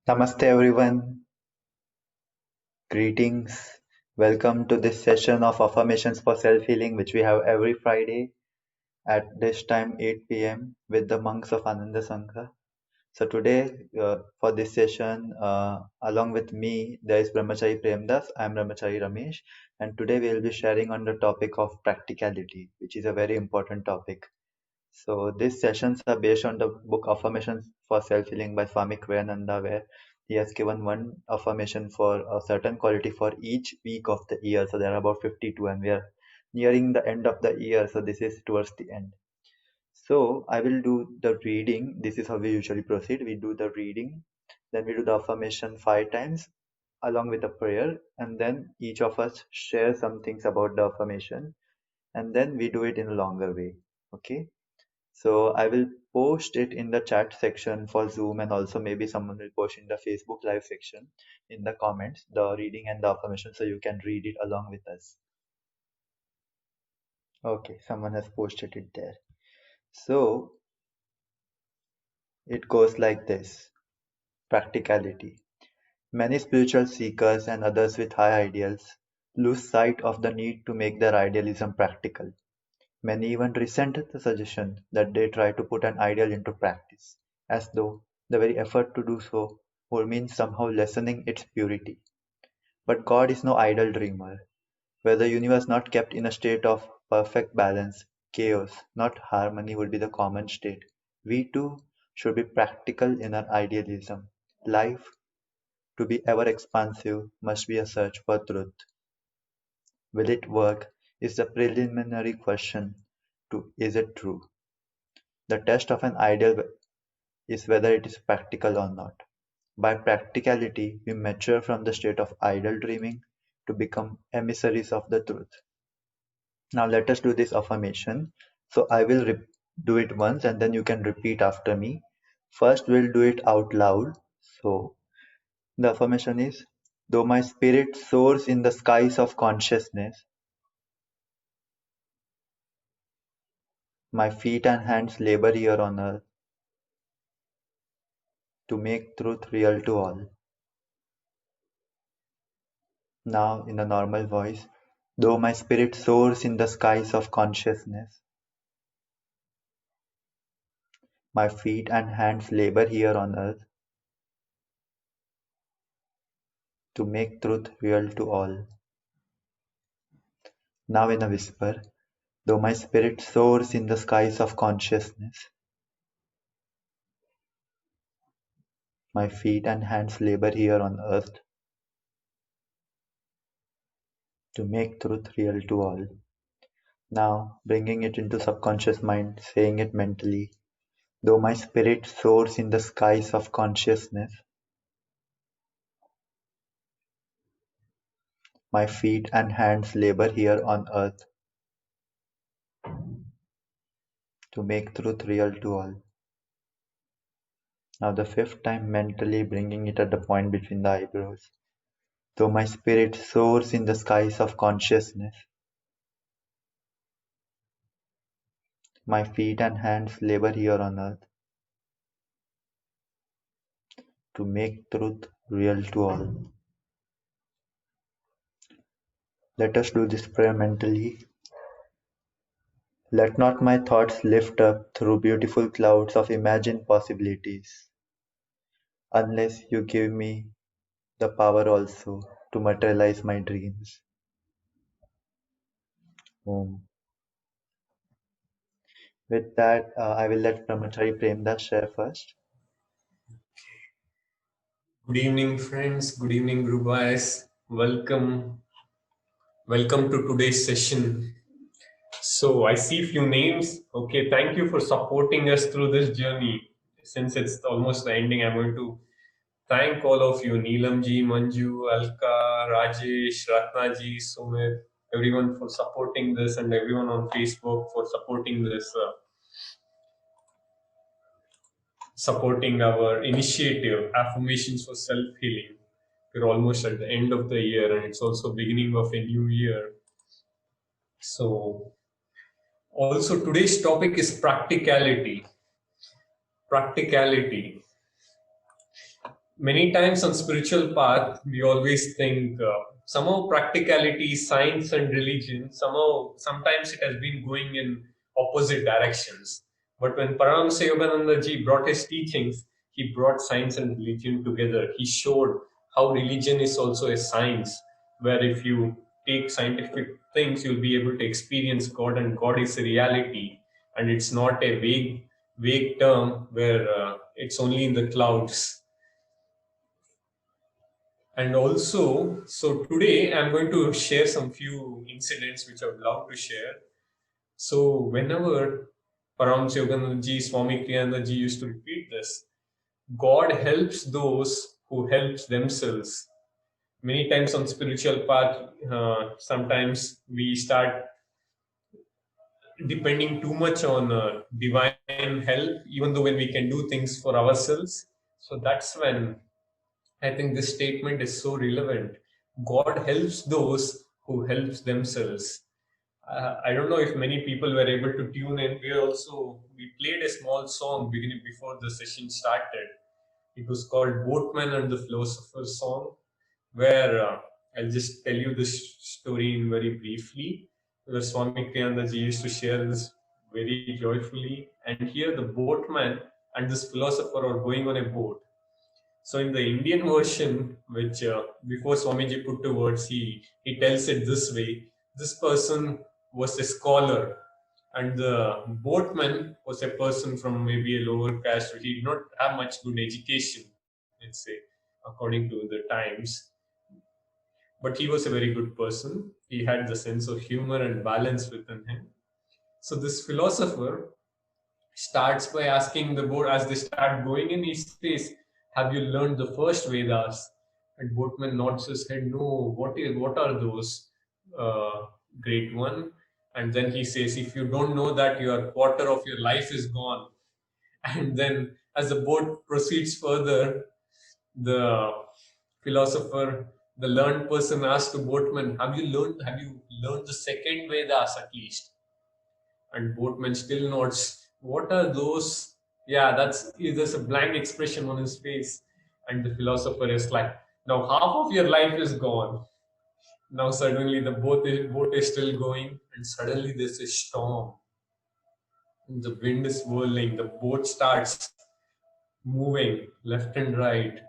Namaste everyone, greetings. Welcome to this session of Affirmations for Self-Healing which we have every Friday at this time 8 p.m. with the monks of Ananda Sangha. So today for this session along with me there is Brahmachari Premdas, I am Brahmachari Ramesh, and today we will be sharing on the topic of practicality, which is a very important topic. So these sessions are based on the book Affirmations for Self-Healing by Swami Kriyananda, where he has given one affirmation for a certain quality for each week of the year. So there are about 52 and we are nearing the end of the year. So this is towards the end. So I will do the reading. This is how we usually proceed. We do the reading, then we do the affirmation 5 times along with a prayer, and then each of us share some things about the affirmation, and then we do it in a longer way. Okay. So I will post it in the chat section for Zoom, and also maybe someone will post in the Facebook live section in the comments, the reading and the affirmation, so you can read it along with us. Okay, someone has posted it there. So it goes like this. Practicality. Many spiritual seekers and others with high ideals lose sight of the need to make their idealism practical. Many even resent the suggestion that they try to put an ideal into practice, as though the very effort to do so would mean somehow lessening its purity. But God is no idle dreamer. Were the universe not kept in a state of perfect balance, chaos, not harmony would be the common state. We too should be practical in our idealism. Life, to be ever expansive, must be a search for truth. Will it work? Is the preliminary question to is it true? The test of an ideal is whether it is practical or not. By practicality, we mature from the state of idle dreaming to become emissaries of the truth. Now let us do this affirmation. So I will do it once and then you can repeat after me. First we'll do it out loud. So the affirmation is, though my spirit soars in the skies of consciousness, my feet and hands labor here on earth to make truth real to all. Now in a normal voice, though my spirit soars in the skies of consciousness, my feet and hands labor here on earth to make truth real to all. Now in a whisper, though my spirit soars in the skies of consciousness, my feet and hands labor here on earth to make truth real to all. Now bringing it into subconscious mind, saying it mentally, though my spirit soars in the skies of consciousness, my feet and hands labor here on earth to make truth real to all. Now the fifth time mentally bringing it at the point between the eyebrows. Though my spirit soars in the skies of consciousness, my feet and hands labor here on earth to make truth real to all. Let us do this prayer mentally. Let not my thoughts lift up through beautiful clouds of imagined possibilities, unless you give me the power also to materialize my dreams. Om. With that, I will let Brahmachari Premdas share first. Good evening, friends. Good evening, Guru Guys. Welcome to today's session. So I see few names. Okay, thank you for supporting us through this journey. Since it's almost the ending, I'm going to thank all of you, Neelamji, Manju, Alka, Rajesh, Ratnaji, Sumit, everyone for supporting this, and everyone on Facebook for supporting this. Supporting our initiative, Affirmations for Self-Healing. We're almost at the end of the year and it's also beginning of a new year. So also today's topic is practicality. Practicality. many times on spiritual path we always think somehow practicality, science and religion, sometimes it has been going in opposite directions. But when Paramahansa Yogananda ji brought his teachings, he brought science and religion together. He showed how religion is also a science, where if you take scientific things you'll be able to experience God, and God is a reality, and it's not a vague term where it's only in the clouds. And also, so today I'm going to share some few incidents which I would love to share. So whenever Paramahansa Yogananda ji, Swami Kriyananda ji used to repeat this, God helps those who helps themselves. Many times on spiritual path, sometimes we start depending too much on divine help, even though when we can do things for ourselves. So that's when I think this statement is so relevant. God helps those who helps themselves. I don't know if many people were able to tune in. We played a small song beginning before the session started. It was called Boatman and the Philosopher's Song, where I'll just tell you this story in very briefly. Where Swami Kriyananda ji used to share this very joyfully. And here the boatman and this philosopher are going on a boat. So in the Indian version, which before Swamiji put to words, he tells it this way: this person was a scholar, and the boatman was a person from maybe a lower caste. He did not have much good education, let's say, according to the times. But he was a very good person. He had the sense of humor and balance within him. So this philosopher starts by asking the boat as they start going in. He says, "Have you learned the first Vedas?" And boatman nods his head, "No, what are those? Uh, Great one." And then he says, "If you don't know that, your quarter of your life is gone." And then as the boat proceeds further, the philosopher, the learned person asks the boatman, have you learned the second Vedas at least?" And boatman still nods. "What are those?" Yeah, there's a blank expression on his face. And the philosopher is like, "Now half of your life is gone." Now suddenly the boat is still going, and suddenly there's a storm. And the wind is whirling. The boat starts moving left and right.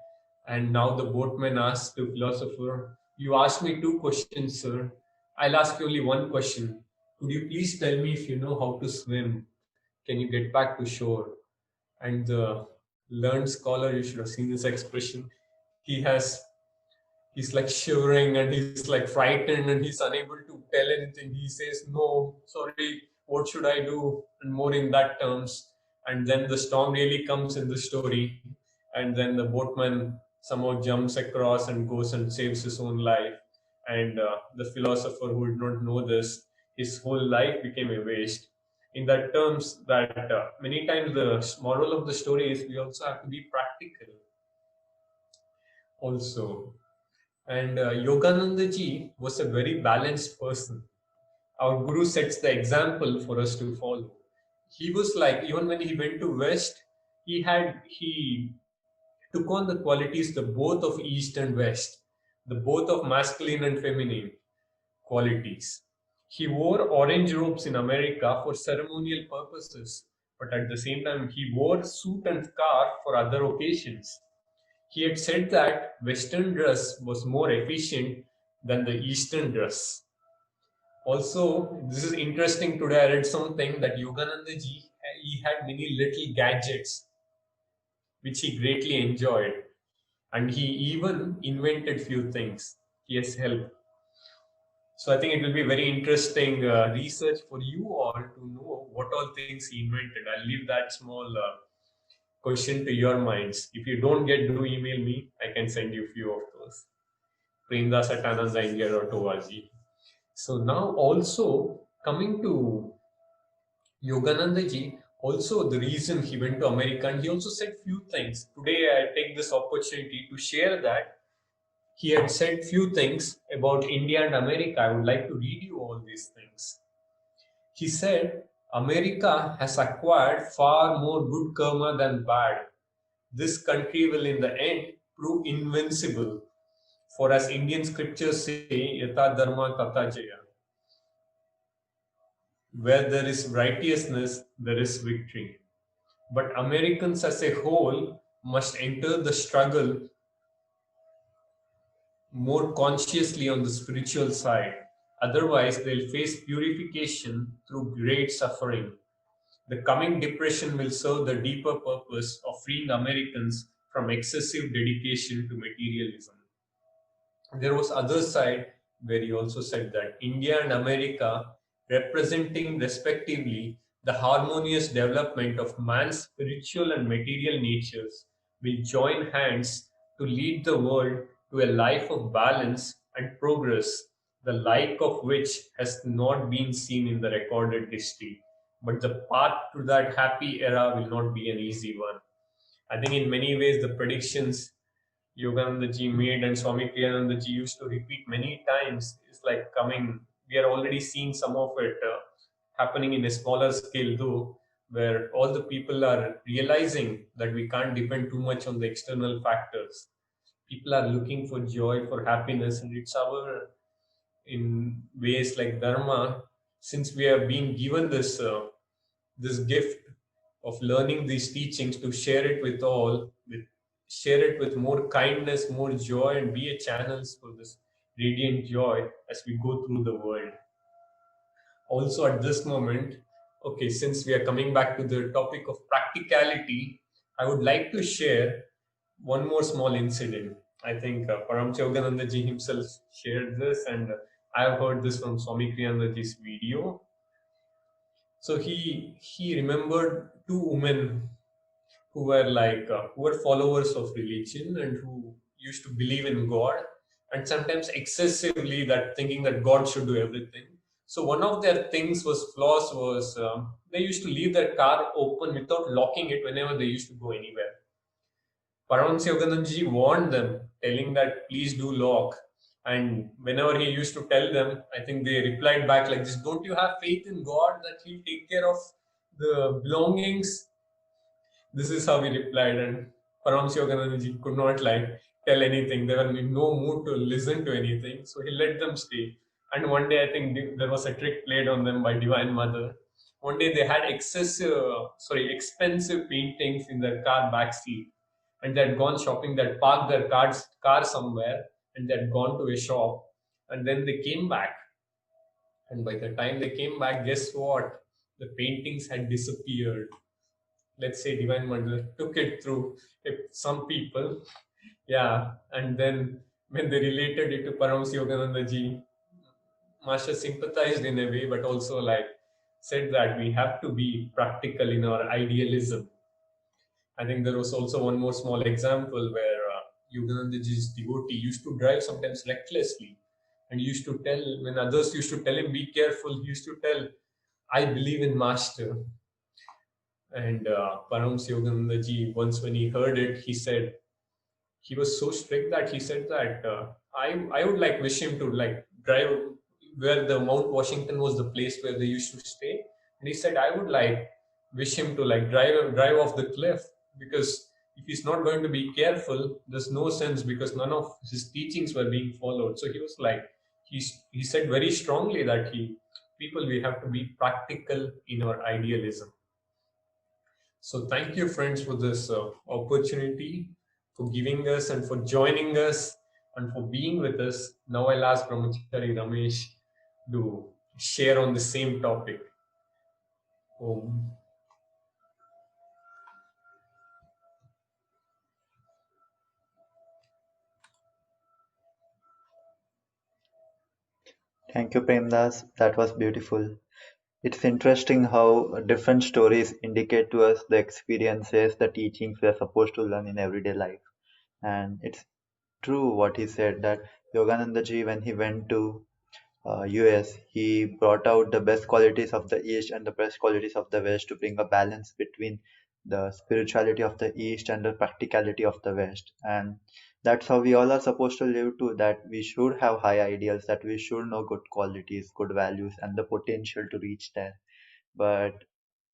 And now the boatman asks the philosopher, "You asked me two questions, sir. I'll ask you only one question. Could you please tell me if you know how to swim? Can you get back to shore?" And the learned scholar, you should have seen this expression. He has he's like shivering and he's like frightened and he's unable to tell anything. He says, "No, sorry, what should I do?" And more in that terms. And then the storm really comes in the story. And then the boatman somehow jumps across and goes and saves his own life. And the philosopher who did not know this, his whole life became a waste. In that terms, that many times the moral of the story is we also have to be practical also. And Yogananda ji was a very balanced person. Our guru sets the example for us to follow. He was like, even when he went to West, he took on the qualities, the both of East and West, the both of masculine and feminine qualities. He wore orange robes in America for ceremonial purposes, but at the same time, he wore suit and scarf for other occasions. He had said that Western dress was more efficient than the Eastern dress. Also, this is interesting. Today I read something that Yogananda ji, he had many little gadgets which he greatly enjoyed, and he even invented few things. He has helped. So I think it will be very interesting research for you all to know what all things he invented. I'll leave that small question to your minds. If you don't get, do email me. I can send you a few of those. Premdas at AnandaIndia.org. So now also coming to Yogananda ji, also the reason he went to America, and he also said few things. Today I take this opportunity to share that he had said few things about India and America. I would like to read you all these things. He said, "America has acquired far more good karma than bad. This country will in the end prove invincible. For as Indian scriptures say, Yata Dharma Tata Jaya, where there is righteousness, there is victory. But Americans as a whole must enter the struggle more consciously on the spiritual side. Otherwise, they'll face purification through great suffering. The coming depression will serve the deeper purpose of freeing Americans from excessive dedication to materialism. There was other side where he also said that India and America, representing respectively the harmonious development of man's spiritual and material natures, will join hands to lead the world to a life of balance and progress, the like of which has not been seen in the recorded history. But the path to that happy era will not be an easy one. I think in many ways the predictions Yogananda ji made and Swami Kriyananda ji used to repeat many times is like coming. We are already seeing some of it happening in a smaller scale, though, where all the people are realizing that we can't depend too much on the external factors. People are looking for joy, for happiness, and it's our in ways like dharma. Since we have been given this gift of learning these teachings to share it with all, with share it with more kindness, more joy, and be a channels for this radiant joy as we go through the world. Also, at this moment, okay, since we are coming back to the topic of practicality, I would like to share one more small incident. I think Param Chogananda ji himself shared this, and I have heard this from Swami Kriyananda ji's video. So he remembered two women who were who were followers of religion and who used to believe in God, and sometimes excessively that thinking that God should do everything. So one of their things was flaws was they used to leave their car open without locking it whenever they used to go anywhere. Paramhansa Yoganandaji warned them, telling that please do lock. And whenever he used to tell them, I think they replied back like this: "Don't you have faith in God that He'll take care of the belongings?" This is how he replied, and Paramhansa Yoganandaji could not tell anything. They were in no mood to listen to anything, so he let them stay. And one day, I think there was a trick played on them by Divine Mother. One day, they had expensive paintings in their car back seat, and they had gone shopping. They had parked their car somewhere, and they had gone to a shop, and then they came back. And by the time they came back, guess what? The paintings had disappeared. Let's say Divine Mother took it through some people, yeah, and then when they related it to Paramhansa Yogananda ji, Master sympathized in a way, but also said that we have to be practical in our idealism. I think there was also one more small example where Yogananda ji's devotee used to drive sometimes recklessly, and he used to tell when others used to tell him be careful, he used to tell, "I believe in Master." And Params Yogananda ji, once when he heard it, he said, he was so strict that he said that I would wish him to drive where the Mount Washington was the place where they used to stay. And he said, I would wish him to drive off the cliff, because if he's not going to be careful, there's no sense, because none of his teachings were being followed. So he was he said very strongly that people, we have to be practical in our idealism. So thank you, friends, for this opportunity, for giving us and for joining us and for being with us. Now I'll ask Brahmachari Ramesh to share on the same topic. Om. Thank you, Premdas. That was beautiful. It's interesting how different stories indicate to us the experiences, the teachings we are supposed to learn in everyday life. And it's true what he said that Yogananda ji, when he went to US, he brought out the best qualities of the East and the best qualities of the West to bring a balance between the spirituality of the East and the practicality of the West. And that's how we all are supposed to live too, that we should have high ideals, that we should know good qualities, good values, and the potential to reach there. But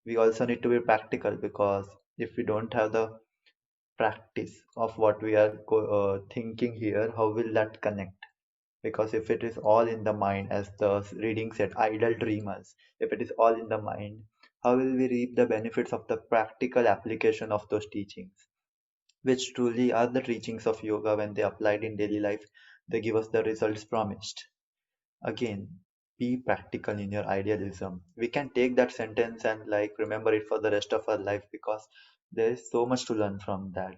we also need to be practical, because if we don't have the practice of what we are thinking here, how will that connect? Because if it is all in the mind, as the reading said, idle dreamers, if it is all in the mind, how will we reap the benefits of the practical application of those teachings, which truly are the teachings of yoga? When they applied in daily life, they give us the results promised. Again, be practical in your idealism. We can take that sentence and like remember it for the rest of our life, because there is so much to learn from that.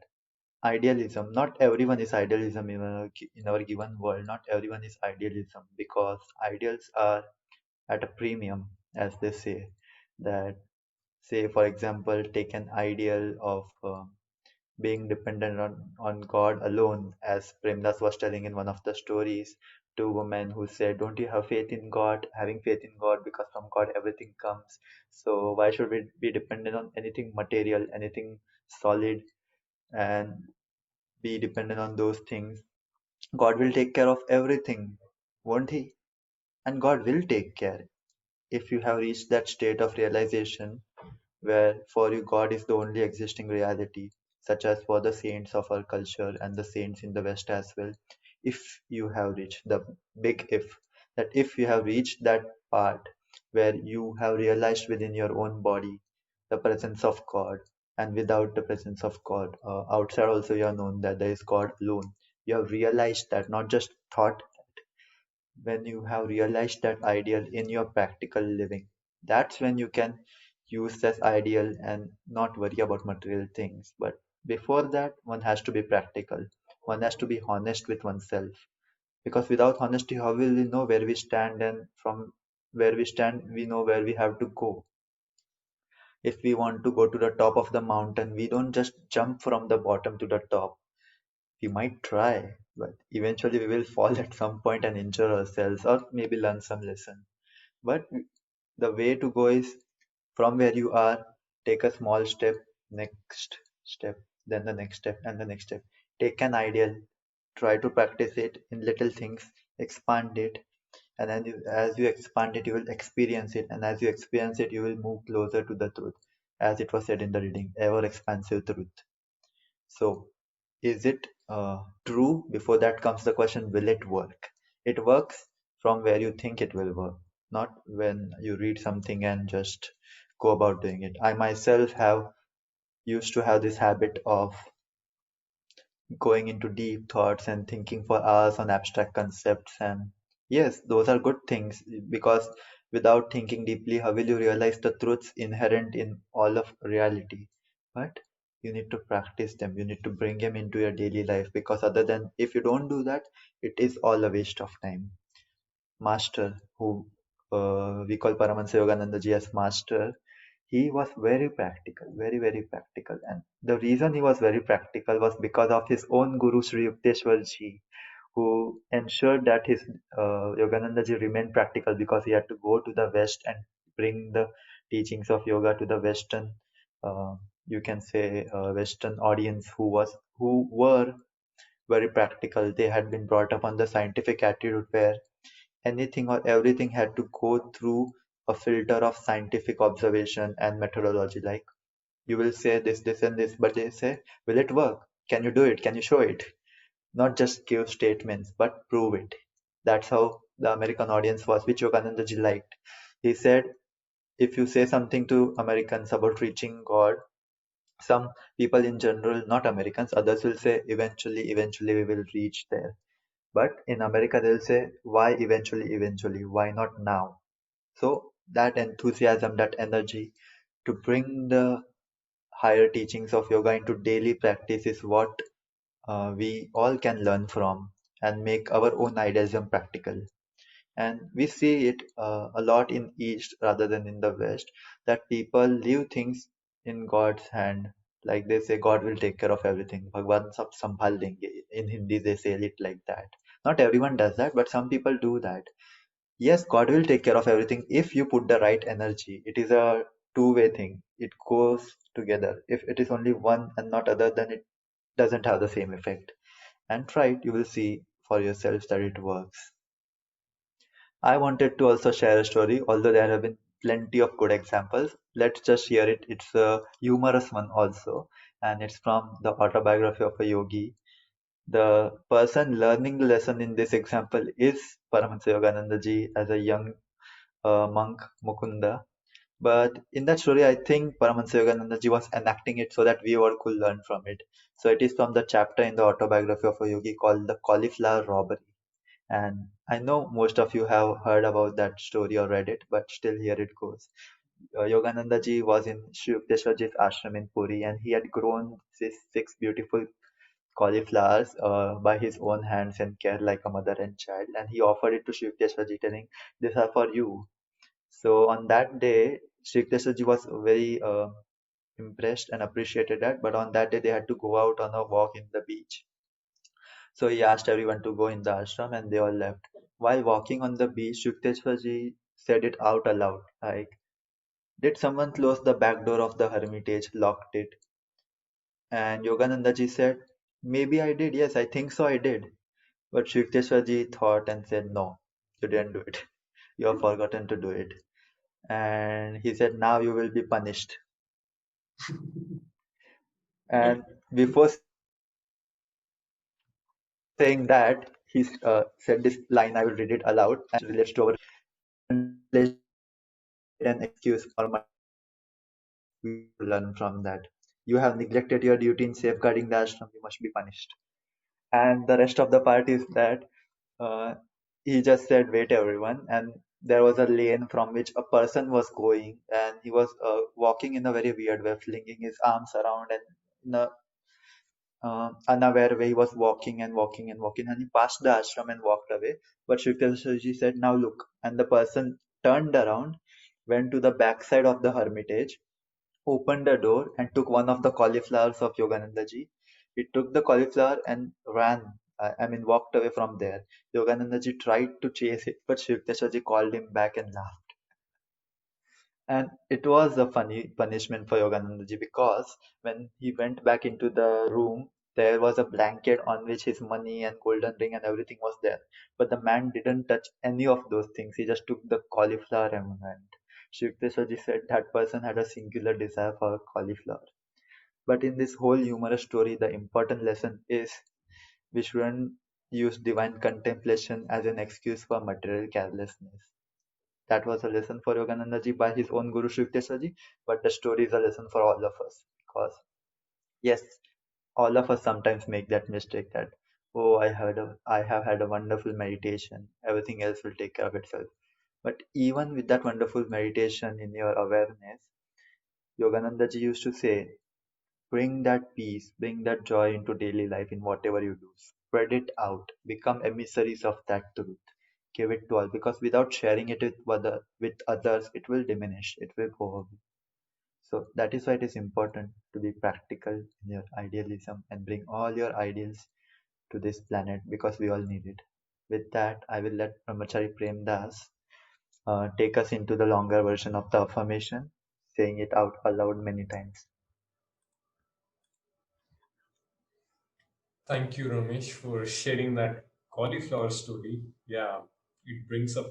Idealism, not everyone is idealism in our given world. Not everyone is idealism, because ideals are at a premium, as they say. That, say for example, take an ideal of being dependent on God alone, as Premdas was telling in one of the stories to women who said, don't you have faith in God? Having faith in God, because from God everything comes. So why should we be dependent on anything material, anything solid, and be dependent on those things? God will take care of everything, won't He? And God will take care. If you have reached that state of realization where for you God is the only existing reality, such as for the saints of our culture and the saints in the West as well, if you have reached the big if, that if you have reached that part where you have realized within your own body the presence of God, and without the presence of God, outside also you have known that there is God alone. You have realized that, not just thought. When you have realized that ideal in your practical living, that's when you can use this ideal and not worry about material things. But before that, one has to be practical. One has to be honest with oneself, because without honesty, how will we know where we stand? And from where we stand, we know where we have to go. If we want to go to the top of the mountain, we don't just jump from the bottom to the top. We might try, but eventually we will fall at some point and injure ourselves, or maybe learn some lesson. But the way to go is, from where you are, take a small step, next step, then the next step, and the next step. Take an ideal, try to practice it in little things, expand it, and then as you expand it, you will experience it, and as you experience it, you will move closer to the truth, as it was said in the reading, ever expansive truth. So, is it true? Before that comes the question, will it work? It works from where you think it will work, not when you read something and just go about doing it. I myself have used to have this habit of going into deep thoughts and thinking for hours on abstract concepts. And yes, those are good things, because without thinking deeply, how will you realize the truths inherent in all of reality? But you need to practice them, you need to bring them into your daily life, because other than, if you don't do that, it is all a waste of time. Master, who we call Paramahansa Yogananda ji as master, he was very practical, very, very practical. And the reason he was very practical was because of his own Guru Sri Yukteswar ji, who ensured that his Yogananda ji remained practical, because he had to go to the West and bring the teachings of yoga to the Western, uh, you can say, Western audience who were very practical. They had been brought up on the scientific attitude where anything or everything had to go through a filter of scientific observation and methodology. Like, you will say this, and this, but they say, will it work? Can you do it? Can you show it? Not just give statements, but prove it. That's how the American audience was, which Yogananda ji liked. He said, if you say something to Americans about reaching God, some people in general, not Americans, others will say, eventually we will reach there. But in America, they'll say, why eventually? Why not now? So that enthusiasm, that energy to bring the higher teachings of yoga into daily practice is what we all can learn from and make our own idealism practical. And we see it a lot in East rather than in the West, that people leave things in God's hand. Like they say, God will take care of everything. Bhagwan sab sambhal lenge. In Hindi, they say it like that. Not everyone does that, but some people do that. Yes, God will take care of everything if you put the right energy. It is a two-way thing. It goes together. If it is only one and not other, then it doesn't have the same effect. And try it, you will see for yourself that it works. I wanted to also share a story, although there have been plenty of good examples. Let's just hear it. It's a humorous one also. and it's from the Autobiography of a Yogi. The person learning the lesson in this example is Paramahansa Yogananda ji as a young monk Mukunda. But in that story, I think Paramahansa Yogananda ji was enacting it so that we all could learn from it. So it is from the chapter in the Autobiography of a Yogi called the Cauliflower Robbery. And I know most of you have heard about that story or read it, but still here it goes. Yogananda ji was in Sri Yukteswar ji's ashram in Puri, and he had grown these six beautiful cauliflowers by his own hands and care like a mother and child. And he offered it to Sri Yukteswar ji, telling, "These are for you." So on that day, Sri Yukteswar ji was very impressed and appreciated that. But on that day, they had to go out on a walk in the beach. So he asked everyone to go in the ashram, and they all left. While walking on the beach, Yukteswar ji said it out aloud, like, "Did someone close the back door of the hermitage, locked it?" And Yogananda ji said, "Maybe I did. Yes, I think so. I did." But Yukteswar ji thought and said, "No, you didn't do it. You have forgotten to do it." And he said, "Now you will be punished." And before saying that, he said this line. I will read it aloud, and relates to our an excuse or my we learn from that. You have neglected your duty in safeguarding the ashram, you must be punished. And the rest of the part is that uh, he just said, "Wait, everyone." And there was a lane from which a person was going, and he was walking in a very weird way, flinging his arms around and in a unaware way. He was walking and walking and walking, and he passed the ashram and walked away. But Shukdev said, "Now look." And the person turned around, went to the backside of the hermitage, opened the door, and took one of the cauliflowers of Yogananda ji. He took the cauliflower and ran. I mean, walked away from there. Yogananda ji tried to chase it, but Shivteswar ji called him back and laughed. And it was a funny punishment for Yogananda ji, because when he went back into the room, there was a blanket on which his money and golden ring and everything was there. But the man didn't touch any of those things. He just took the cauliflower and went. Shivteswar ji said that person had a singular desire for cauliflower. But in this whole humorous story, the important lesson is we shouldn't use divine contemplation as an excuse for material carelessness. That was a lesson for Yogananda ji by his own Guru Sri Yukteswar ji, but the story is a lesson for all of us. Because, yes, all of us sometimes make that mistake that, "Oh, I have had a wonderful meditation, everything else will take care of itself." But even with that wonderful meditation in your awareness, Yogananda ji used to say, bring that peace, bring that joy into daily life in whatever you do. Spread it out. Become emissaries of that truth. Give it to all, because without sharing it with others, it will diminish. It will go away. So that is why it is important to be practical in your idealism and bring all your ideals to this planet, because we all need it. With that, I will let Brahmachari Premdas take us into the longer version of the affirmation, saying it out aloud many times. Thank you, Ramesh, for sharing that cauliflower story. Yeah, it brings up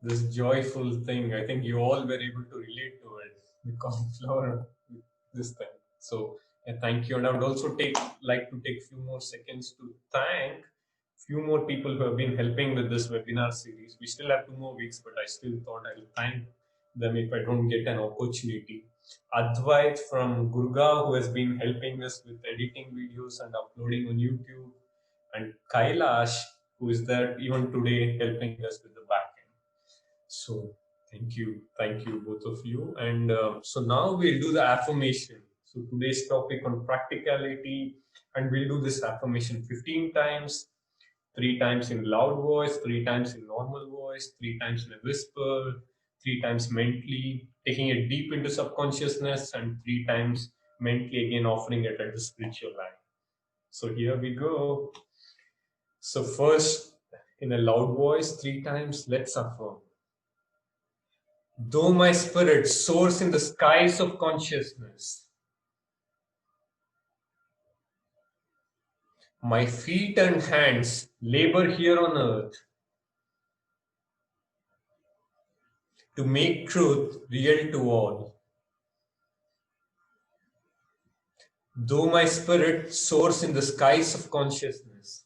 this joyful thing. I think you all were able to relate to it, the cauliflower this time. So thank you. And I would also like to take few more seconds to thank few more people who have been helping with this webinar series. We still have 2 more weeks, but I still thought I'll thank them if I don't get an opportunity. Advait from Gurgaon, who has been helping us with editing videos and uploading on YouTube, and Kailash, who is there even today helping us with the backend. So thank you both of you. And so now we'll do the affirmation. So today's topic on practicality, and we'll do this affirmation 15 times, 3 times in loud voice, 3 times in normal voice, 3 times in a whisper, 3 times mentally, taking it deep into subconsciousness, and 3 times mentally again offering it at the spiritual line. So here we go. So first, in a loud voice, 3 times, let's affirm. Though my spirit soars in the skies of consciousness, my feet and hands labor here on earth to make truth real to all. Though my spirit soars in the skies of consciousness,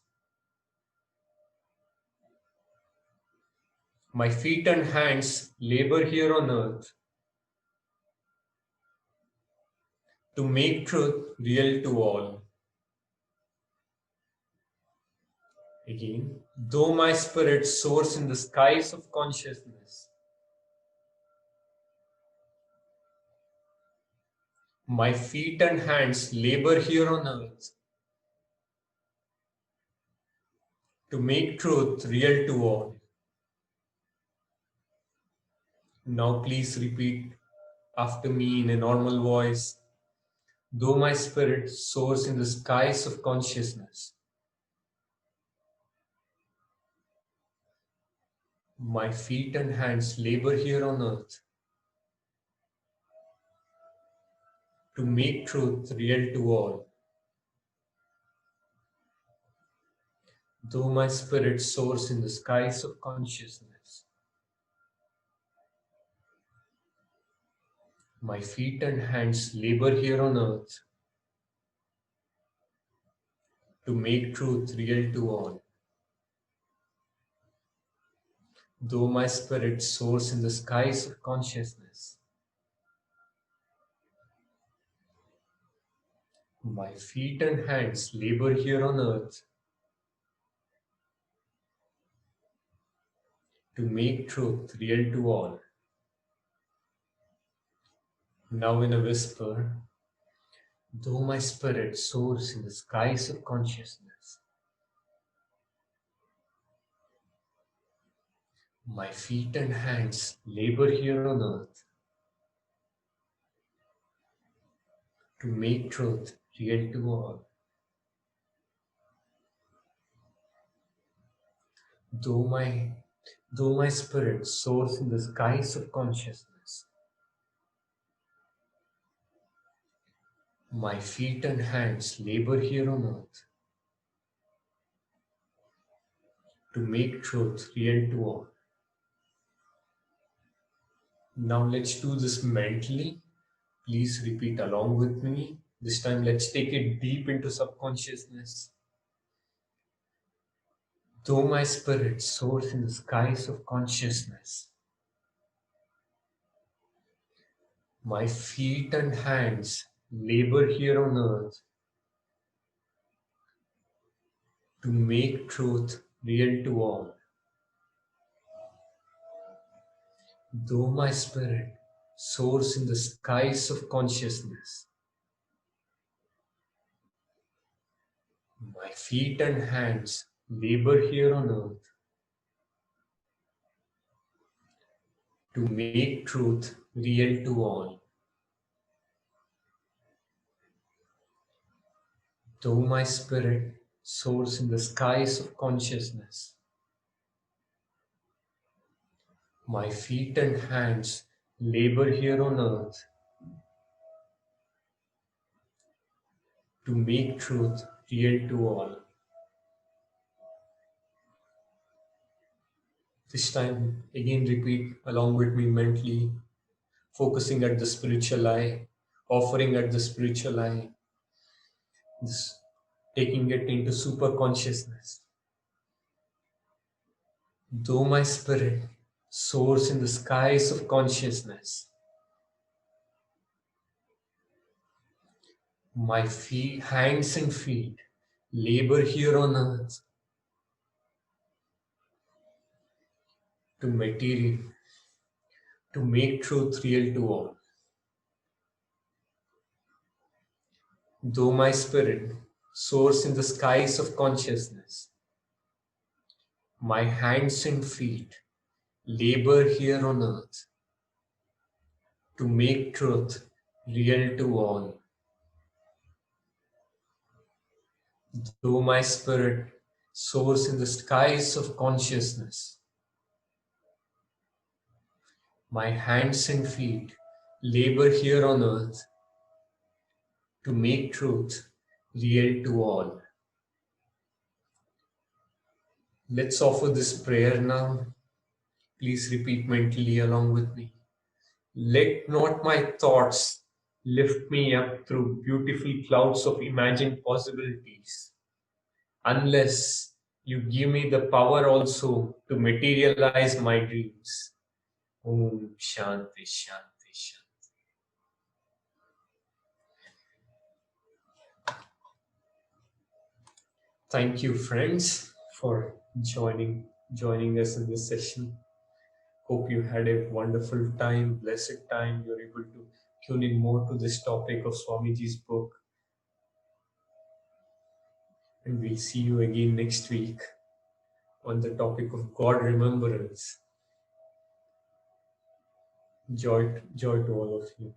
my feet and hands labor here on earth to make truth real to all. Again, though my spirit soars in the skies of consciousness, my feet and hands labor here on earth to make truth real to all. Now please repeat after me in a normal voice. Though my spirit soars in the skies of consciousness, my feet and hands labor here on earth to make truth real to all. Though my spirit soars in the skies of consciousness, my feet and hands labor here on earth to make truth real to all. Though my spirit soars in the skies of consciousness, my feet and hands labor here on earth to make truth real to all. Now in a whisper, though my spirit soars in the skies of consciousness, my feet and hands labor here on earth to make truth real to all. Though my spirit soars in the skies of consciousness, my feet and hands labor here on earth to make truth real to all. Now let's do this mentally. Please repeat along with me. This time let's take it deep into subconsciousness. Though my spirit soars in the skies of consciousness, my feet and hands labor here on earth to make truth real to all. Though my spirit soars in the skies of consciousness, my feet and hands labor here on earth to make truth real to all. Though my spirit soars in the skies of consciousness, my feet and hands labor here on earth to make truth real to all. This time, again repeat along with me mentally, focusing at the spiritual eye, offering at the spiritual eye, this, taking it into super consciousness. Though my spirit soars in the skies of consciousness, my feet, hands and feet labor here on earth to make truth real to all. Though my spirit soars in the skies of consciousness, my hands and feet labor here on earth to make truth real to all. Though my spirit soars in the skies of consciousness, my hands and feet labor here on earth to make truth real to all. Let's offer this prayer now. Please repeat mentally along with me. Let not my thoughts Lift me up through beautiful clouds of imagined possibilities. Unless you give me the power also to materialize my dreams. Om Shanti Shanti Shanti. Thank you, friends, for joining us in this session. Hope you had a wonderful time, blessed time. You're able to tune in more to this topic of Swamiji's book. And we'll see you again next week on the topic of God remembrance. Joy to all of you.